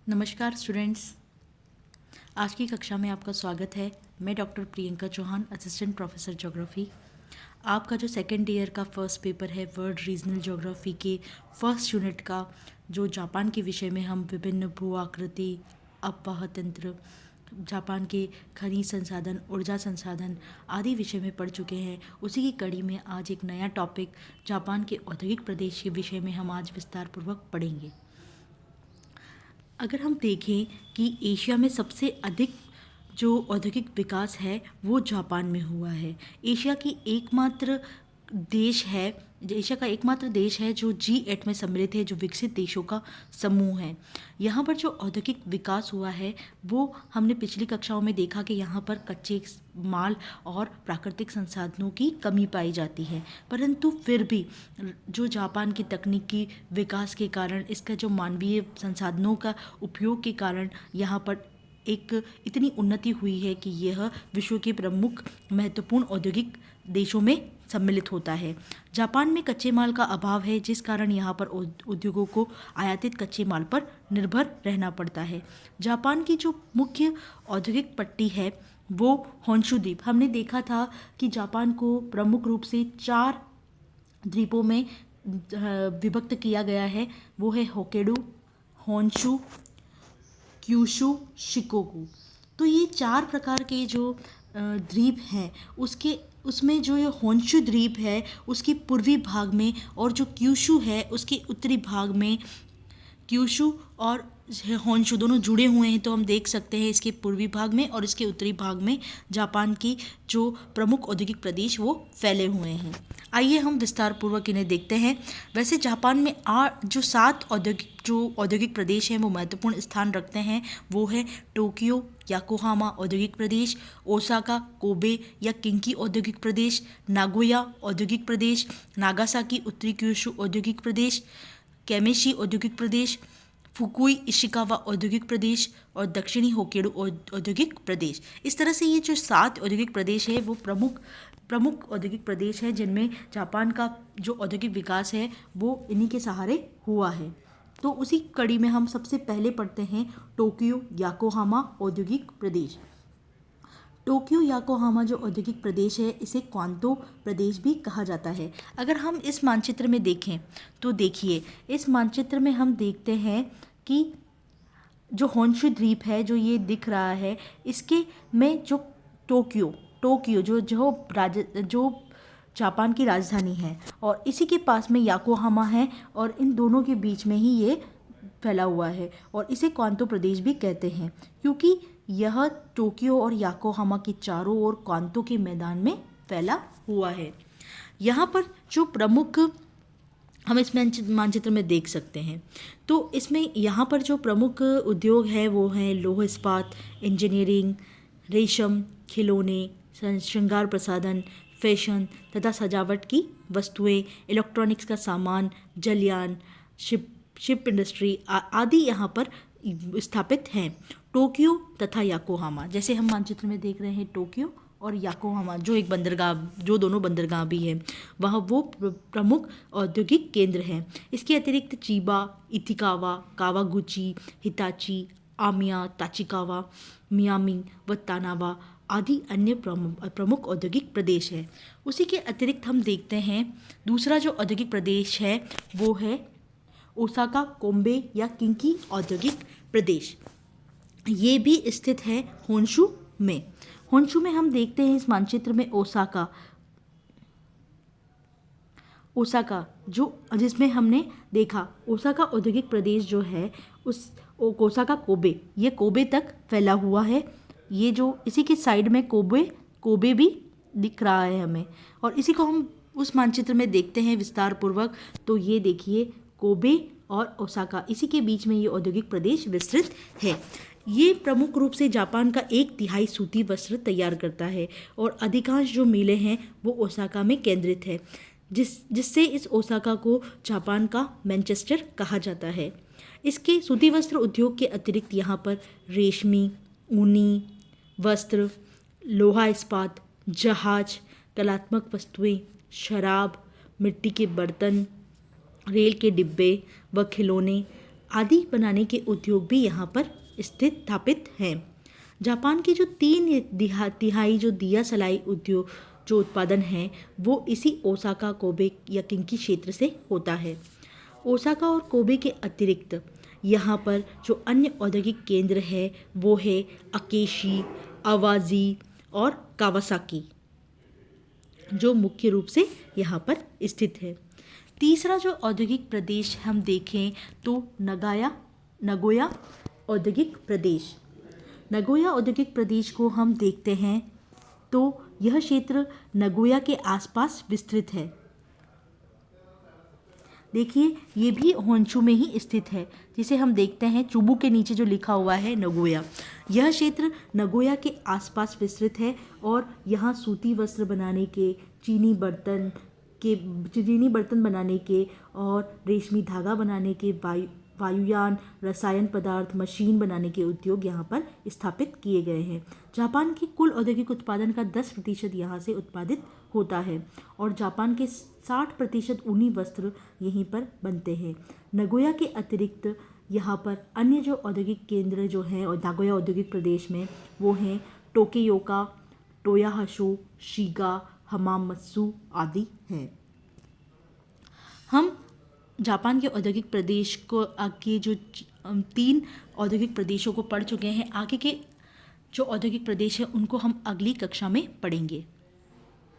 नमस्कार स्टूडेंट्स, आज की कक्षा में आपका स्वागत है। मैं doctor Priyanka Chauhan, assistant professor geography. आपका जो सेकेंड ईयर का फर्स्ट पेपर है वर्ल्ड रीजनल ज्योग्राफी के फर्स्ट यूनिट का, जो जापान के विषय में हम विभिन्न भू आकृति, अपवाह तंत्र, जापान के खनिज संसाधन, ऊर्जा संसाधन आदि विषय में पढ़ चुके हैं, उसी की कड़ी में आज एक नया टॉपिक जापान के औद्योगिक प्रदेश के विषय में हम आज विस्तारपूर्वक पढ़ेंगे। अगर हम देखें कि एशिया में सबसे अधिक जो औद्योगिक विकास है वो जापान में हुआ है। एशिया का एकमात्र देश है जो G8 में सम्मिलित है, जो विकसित देशों का समूह है। यहाँ पर जो औद्योगिक विकास हुआ है वो हमने पिछली कक्षाओं में देखा कि यहाँ पर कच्चे माल और प्राकृतिक संसाधनों की कमी पाई जाती है, परंतु फिर भी जो जापान की तकनीकी विकास के कारण, इसका जो मानवीय संसाधनों का उपयोग के कारण यहाँ पर एक इतनी उन्नति हुई है कि यह विश्व के प्रमुख महत्वपूर्ण औद्योगिक देशों में सम्मिलित होता है। जापान में कच्चे माल का अभाव है, जिस कारण यहाँ पर उद्योगों को आयातित कच्चे माल पर निर्भर रहना पड़ता है। जापान की जो मुख्य औद्योगिक पट्टी है वो होन्शु द्वीप। हमने देखा था कि जापान को प्रमुख रूप से 4 द्वीपों में विभक्त किया गया है। वो है होक्काइडो, होन्शु, क्यूशु, शिकोकू। तो ये 4 प्रकार के जो द्वीप हैं उसमें जो ये होन्शु द्वीप है उसके पूर्वी भाग में, और जो क्यूशु है उसके उत्तरी भाग में, क्यूशु और होन्शु दोनों जुड़े हुए हैं। तो हम देख सकते हैं इसके पूर्वी भाग में और इसके उत्तरी भाग में जापान की जो प्रमुख औद्योगिक प्रदेश वो फैले हुए हैं। आइए हम विस्तार पूर्वक इन्हें देखते हैं। वैसे जापान में जो 7 औद्योगिक प्रदेश हैं वो महत्वपूर्ण स्थान रखते हैं। वो है टोक्यो, याकोहामा औद्योगिक प्रदेश, ओसाका, कोबे या किंकी औद्योगिक प्रदेश, नागोया औद्योगिक प्रदेश, नागासाकी उत्तरी क्यूशु औद्योगिक प्रदेश, केमेशी औद्योगिक प्रदेश, फुकुई इशिकावा औद्योगिक प्रदेश और दक्षिणी होक्काइडो औद्योगिक प्रदेश। इस तरह से ये जो 7 औद्योगिक प्रदेश है वो प्रमुख औद्योगिक प्रदेश है, जिनमें जापान का जो औद्योगिक विकास है वो इन्हीं के सहारे हुआ है। तो उसी कड़ी में हम सबसे पहले पढ़ते हैं टोक्यो याकोहामा औद्योगिक प्रदेश। टोक्यो याकोहामा जो औद्योगिक प्रदेश है इसे क्वांतो प्रदेश भी कहा जाता है। अगर हम इस मानचित्र में देखें तो देखिए, इस मानचित्र में हम देखते हैं कि जो होन्शु द्वीप है जो ये दिख रहा है, इसके में जो टोक्यो जो जापान की राजधानी है, और इसी के पास में याकोहामा है, और इन दोनों के बीच में ही ये फैला हुआ है, और इसे क्वांतो प्रदेश भी कहते हैं क्योंकि यह टोक्यो और याकोहामा के चारों ओर क्वांतो के मैदान में फैला हुआ है। यहाँ पर जो प्रमुख हम इस मानचित्र में देख सकते हैं, तो इसमें यहाँ पर जो प्रमुख उद्योग है वो हैं लौह इस्पात, इंजीनियरिंग, रेशम, खिलौने, श्रृंगार प्रसाधन, फैशन तथा सजावट की वस्तुएं, इलेक्ट्रॉनिक्स का सामान, जलयान, शिप इंडस्ट्री आदि यहाँ पर स्थापित हैं। टोक्यो तथा याकोहामा, जैसे हम मानचित्र में देख रहे हैं टोक्यो और याकोहामा जो दोनों बंदरगाह भी हैं, वहाँ वो प्रमुख औद्योगिक केंद्र हैं। इसके अतिरिक्त चिबा, इथिकावा, कावागुची, हिताची, आमिया, ताचिकावा, मियामी व तानावा आदि अन्य प्रमुख औद्योगिक प्रदेश है। उसी के अतिरिक्त हम देखते हैं दूसरा जो औद्योगिक प्रदेश है वो है ओसाका कोम्बे या किंकी औद्योगिक प्रदेश। ये भी स्थित है होन्शु में। होन्शु में हम देखते हैं इस मानचित्र में ओसाका जो जिसमें हमने देखा ओसाका औद्योगिक प्रदेश जो है उस ओसाका कोबे, ये कोबे तक फैला हुआ है। ये जो इसी के साइड में कोबे भी दिख रहा है हमें, और इसी को हम उस मानचित्र में देखते हैं विस्तार पूर्वक। तो ये देखिए कोबे और ओसाका, इसी के बीच में ये औद्योगिक प्रदेश विस्तृत है। ये प्रमुख रूप से जापान का 1/3 सूती वस्त्र तैयार करता है, और अधिकांश जो मिलें हैं वो ओसाका में केंद्रित है, जिससे इस ओसाका को जापान का मैनचेस्टर कहा जाता है। इसके सूती वस्त्र उद्योग के अतिरिक्त यहाँ पर रेशमी, ऊनी वस्त्र, लोहा इस्पात, जहाज, कलात्मक वस्तुएं, शराब, मिट्टी के बर्तन, रेल के डिब्बे व खिलौने आदि बनाने के उद्योग भी यहाँ पर स्थापित हैं। जापान की जो 3 तिहाई जो दिया सलाई उद्योग जो उत्पादन है वो इसी ओसाका, कोबे या किंकी क्षेत्र से होता है। ओसाका और कोबे के अतिरिक्त यहाँ पर जो अन्य औद्योगिक केंद्र है वो है अकेशी, अवाजी और कावासाकी, जो मुख्य रूप से यहाँ पर स्थित है। तीसरा जो औद्योगिक प्रदेश हम देखें तो नगोया औद्योगिक प्रदेश। नगोया औद्योगिक प्रदेश को हम देखते हैं तो यह क्षेत्र नगोया के आसपास विस्तृत है। देखिए ये भी होन्शु में ही स्थित है, जिसे हम देखते हैं चुबू के नीचे जो लिखा हुआ है नगोया। यह क्षेत्र नगोया के आसपास विस्तृत है और यहाँ सूती वस्त्र बनाने के, चीनी बर्तन बनाने के और रेशमी धागा बनाने के, वायुयान, रसायन पदार्थ, मशीन बनाने के उद्योग यहाँ पर स्थापित किए गए हैं। जापान की कुल औद्योगिक उत्पादन का 10% यहाँ से उत्पादित होता है और जापान के 60% ऊनी वस्त्र यहीं पर बनते हैं। नगोया के अतिरिक्त यहाँ पर अन्य जो औद्योगिक केंद्र जो हैं और नागोया औद्योगिक प्रदेश में वो हैं टोकेयोका, टोयाहाशो, शिगा, हमामत्सु आदि हैं। हम जापान के औद्योगिक प्रदेश को आगे जो 3 औद्योगिक प्रदेशों को पढ़ चुके हैं। आगे के जो औद्योगिक प्रदेश है उनको हम अगली कक्षा में पढ़ेंगे।